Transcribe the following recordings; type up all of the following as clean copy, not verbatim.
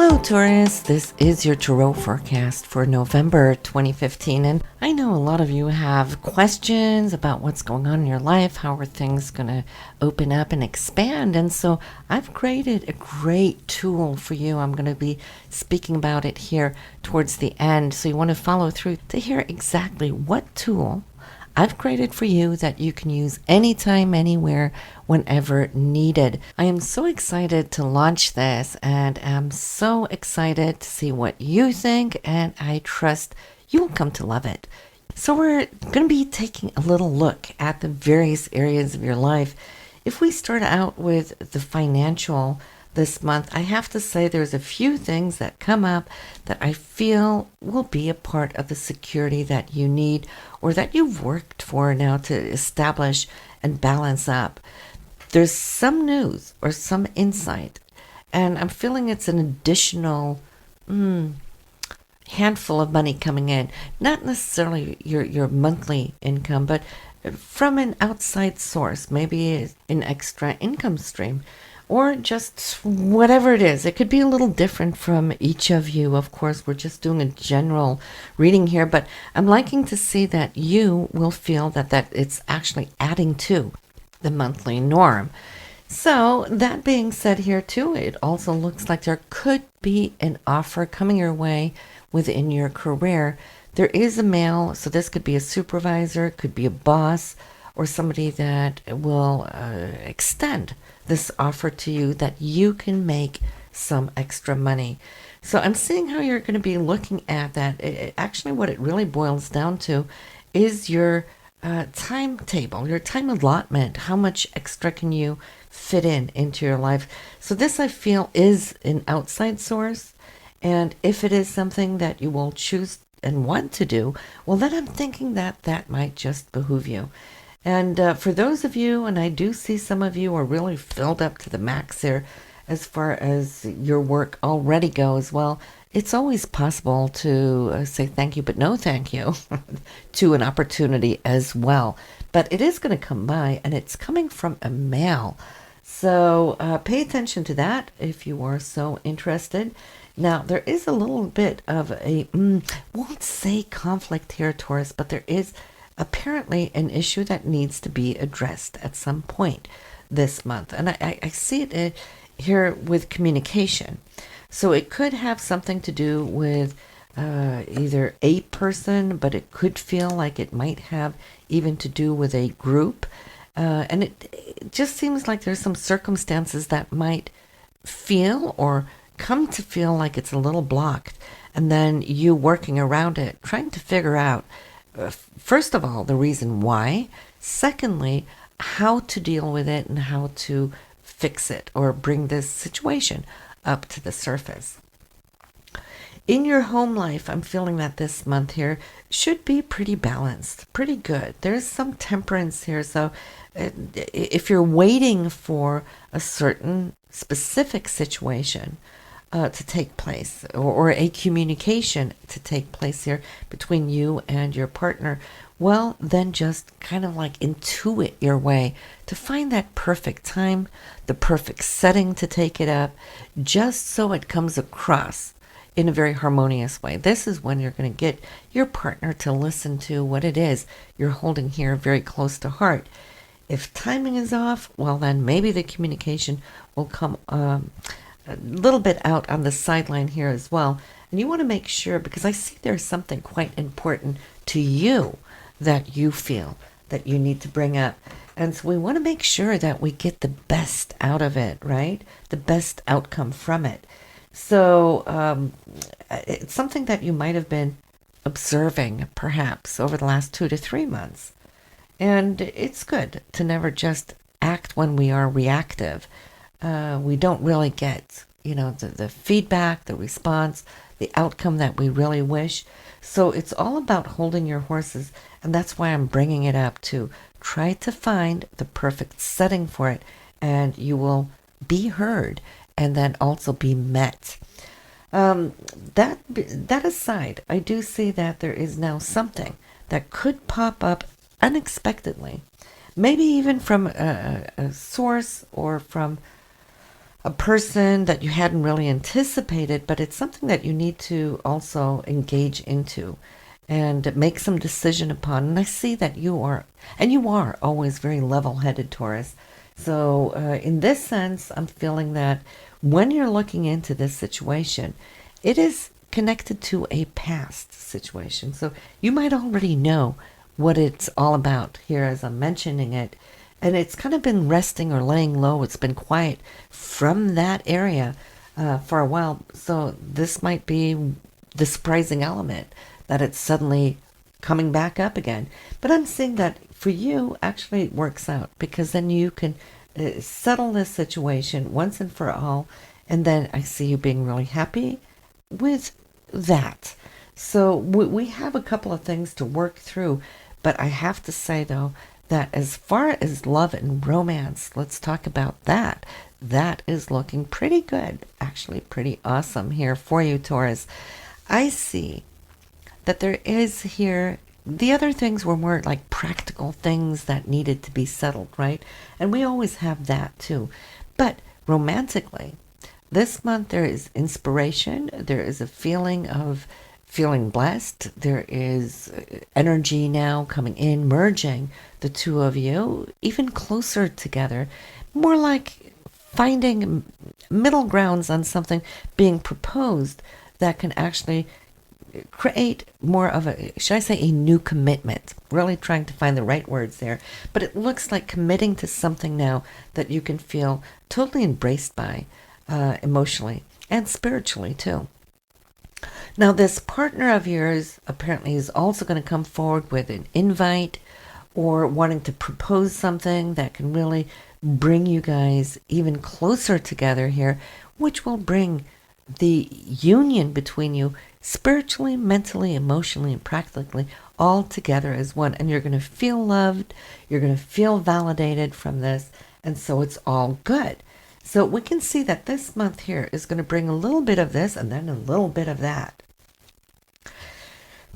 Hello Taurus, this is your tarot forecast for November 2015, and I know a lot of you have questions about what's going on in your life, how are things going to open up and expand, and so I've created a great tool for you. I'm going to be speaking about it here towards the end, so you want to follow through to hear exactly what tool I've created for you that you can use anytime, anywhere, whenever needed. I am so excited to launch this, and I'm so excited to see what you think, and I trust you will come to love it. So we're going to be taking a little look at the various areas of your life. If we start out with the financial this month, I have to say there's a few things that come up that I feel will be a part of the security that you need or that you've worked for now to establish and balance up. There's some news or some insight, and I'm feeling it's an additional handful of money coming in. Not necessarily your monthly income, but from an outside source, maybe an extra income stream, or just whatever it is. It could be a little different from each of you. Of course, we're just doing a general reading here, but I'm liking to see that you will feel that it's actually adding to the monthly norm. So that being said here too, it also looks like there could be an offer coming your way within your career. There is a male, so this could be a supervisor, could be a boss, or somebody that will extend this offer to you that you can make some extra money. So I'm seeing how you're going to be looking at that. Actually, what it really boils down to is your timetable, your time allotment. How much extra can you fit into your life? So this, I feel, is an outside source. And if it is something that you will choose and want to do, well, then I'm thinking that might just behoove you. And for those of you, and I do see some of you are really filled up to the max here as far as your work already goes, well, it's always possible to say thank you, but no thank you to an opportunity as well. But it is going to come by, and it's coming from a male. So pay attention to that if you are so interested. Now, there is a little bit of a, won't say conflict here, Taurus, but there is apparently an issue that needs to be addressed at some point this month. And I see it here with communication. So it could have something to do with either a person, but it could feel like it might have even to do with a group. And it just seems like there's some circumstances that might feel or come to feel like it's a little blocked. And then you working around it, trying to figure out first of all, the reason why. Secondly, how to deal with it and how to fix it or bring this situation up to the surface. In your home life, I'm feeling that this month here should be pretty balanced, pretty good. There's some temperance here. So if you're waiting for a certain specific situation to take place, or a communication to take place here between you and your partner, well, then just kind of like intuit your way to find that perfect time, the perfect setting to take it up, just so it comes across in a very harmonious way. This is when you're going to get your partner to listen to what it is you're holding here very close to heart. If timing is off, well, then maybe the communication will come a little bit out on the sideline here as well. And you want to make sure, because I see there's something quite important to you that you feel that you need to bring up. And so we want to make sure that we get the best out of it, right? The best outcome from it. So it's something that you might have been observing perhaps over the last 2 to 3 months. And it's good to never just act when we are reactive. We don't really get, the feedback, the response, the outcome that we really wish. So it's all about holding your horses, and that's why I'm bringing it up to try to find the perfect setting for it, and you will be heard and then also be met. That aside, I do see that there is now something that could pop up unexpectedly, maybe even from a source or from a person that you hadn't really anticipated, but it's something that you need to also engage into and make some decision upon. And I see that you are always very level-headed, Taurus. So in this sense, I'm feeling that when you're looking into this situation, it is connected to a past situation. So you might already know what it's all about here as I'm mentioning it. And it's kind of been resting or laying low. It's been quiet from that area for a while. So this might be the surprising element that it's suddenly coming back up again. But I'm seeing that for you, actually it works out, because then you can settle this situation once and for all. And then I see you being really happy with that. So we have a couple of things to work through. But I have to say, though, that as far as love and romance, let's talk about that. That is looking pretty good, actually pretty awesome here for you, Taurus. I see that there is here, the other things were more like practical things that needed to be settled, right? And we always have that too. But romantically, this month there is inspiration. There is a feeling of feeling blessed. There is energy now coming in, merging the two of you even closer together, more like finding middle grounds on something being proposed that can actually create more of a, should I say, a new commitment. Really trying to find the right words there. But it looks like committing to something now that you can feel totally embraced by emotionally and spiritually too. Now, this partner of yours apparently is also going to come forward with an invite or wanting to propose something that can really bring you guys even closer together here, which will bring the union between you spiritually, mentally, emotionally, and practically all together as one. And you're going to feel loved, you're going to feel validated from this, and so it's all good. So we can see that this month here is going to bring a little bit of this and then a little bit of that.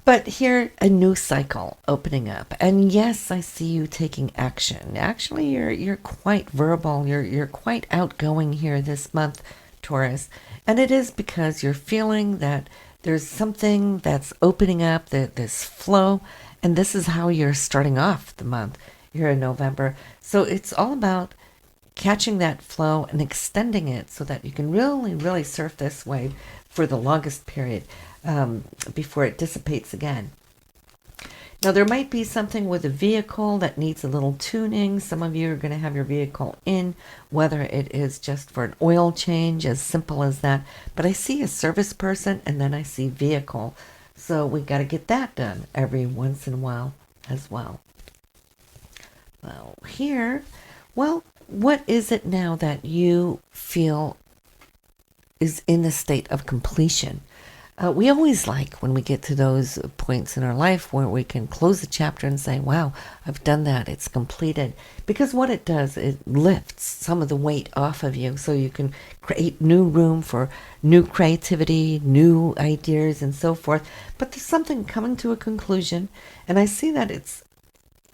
But here, a new cycle opening up. And yes, I see you taking action. Actually, you're quite verbal. You're quite outgoing here this month, Taurus. And it is because you're feeling that there's something that's opening up, this flow. And this is how you're starting off the month here in November. So it's all about catching that flow and extending it so that you can really, really surf this wave for the longest period before it dissipates again. Now, there might be something with a vehicle that needs a little tuning. Some of you are going to have your vehicle in, whether it is just for an oil change, as simple as that. But I see a service person and then I see vehicle. So we got to get that done every once in a while as well. Well, here, well, what is it now that you feel is in the state of completion? We always like when we get to those points in our life where we can close the chapter and say, wow, I've done that, it's completed. Because what it does, it lifts some of the weight off of you so you can create new room for new creativity, new ideas, and so forth. But there's something coming to a conclusion, and I see that it's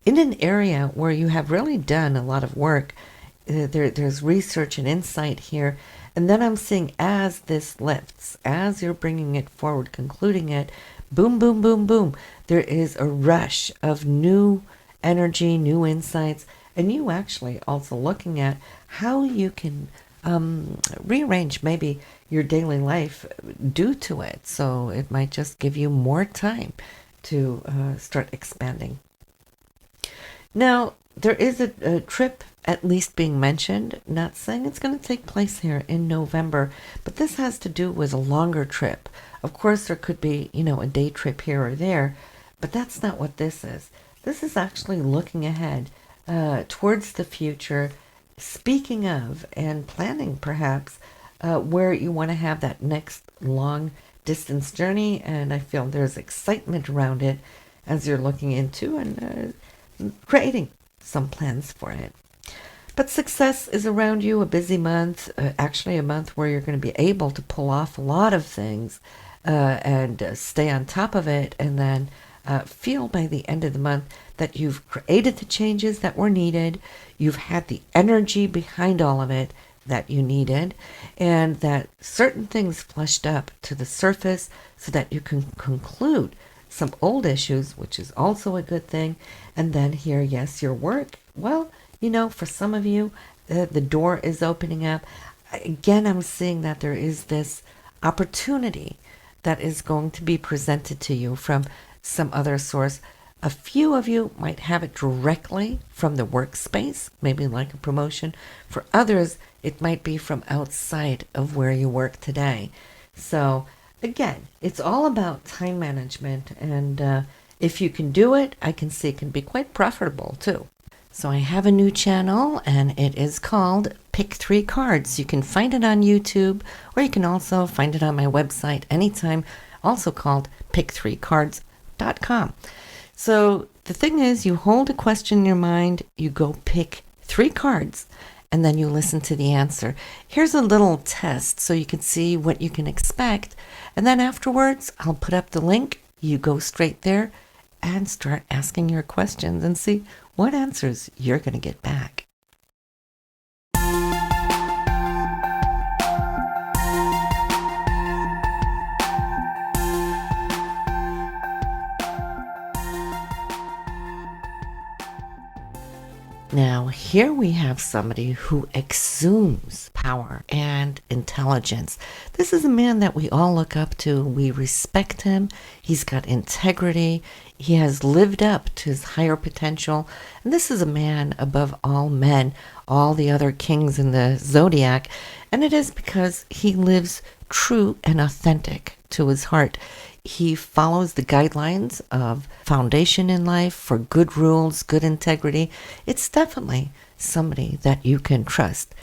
in an area where you have really done a lot of work. There's research and insight here. And then I'm seeing as this lifts, as you're bringing it forward, concluding it, boom, boom, boom, boom, there is a rush of new energy, new insights, and you actually also looking at how you can rearrange maybe your daily life due to it. So it might just give you more time to start expanding. Now, there is a trip at least being mentioned, not saying it's going to take place here in November, but this has to do with a longer trip. Of course, there could be, a day trip here or there, but that's not what this is. This is actually looking ahead towards the future, speaking of and planning perhaps where you want to have that next long distance journey, and I feel there's excitement around it as you're looking into and creating some plans for it. But success is around you, a busy month, actually a month where you're going to be able to pull off a lot of things and stay on top of it, and then feel by the end of the month that you've created the changes that were needed, you've had the energy behind all of it, that you needed, and that certain things flushed up to the surface so that you can conclude some old issues, which is also a good thing. And then here, yes, your work. Well, for some of you, the door is opening up. Again, I'm seeing that there is this opportunity that is going to be presented to you from some other source. A few of you might have it directly from the workspace, maybe like a promotion. For others, it might be from outside of where you work today. So again, it's all about time management, and if you can do it, I can see it can be quite profitable too. So I have a new channel, and it is called Pick 3 Cards. You can find it on YouTube, or you can also find it on my website anytime, also called pick3cards.com. So the thing is, you hold a question in your mind, you go pick 3 cards, and then you listen to the answer. Here's a little test so you can see what you can expect. And then afterwards, I'll put up the link. You go straight there and start asking your questions and see what answers you're going to get back. Now, here we have somebody who exudes power and intelligence. This is a man that we all look up to. We respect him. He's got integrity. He has lived up to his higher potential. And this is a man above all men, all the other kings in the zodiac. And it is because he lives true and authentic to his heart. He follows the guidelines of foundation in life for good rules, good integrity. It's definitely somebody that you can trust.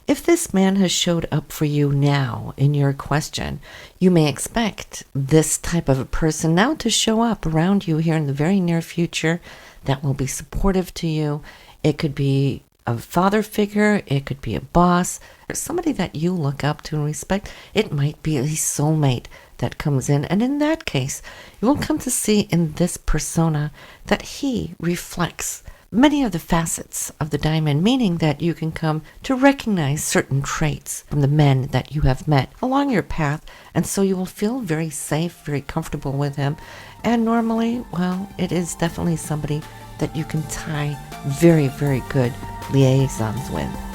If this man has showed up for you now in your question, you may expect this type of a person now to show up around you here in the very near future that will be supportive to you. It could be a father figure, it could be a boss, or somebody that you look up to and respect. It might be a soulmate that comes in, and in that case, you will come to see in this persona that he reflects many of the facets of the diamond, meaning that you can come to recognize certain traits from the men that you have met along your path, and so you will feel very safe, very comfortable with him. And normally, well, it is definitely somebody that you can tie very, very good liaisons with.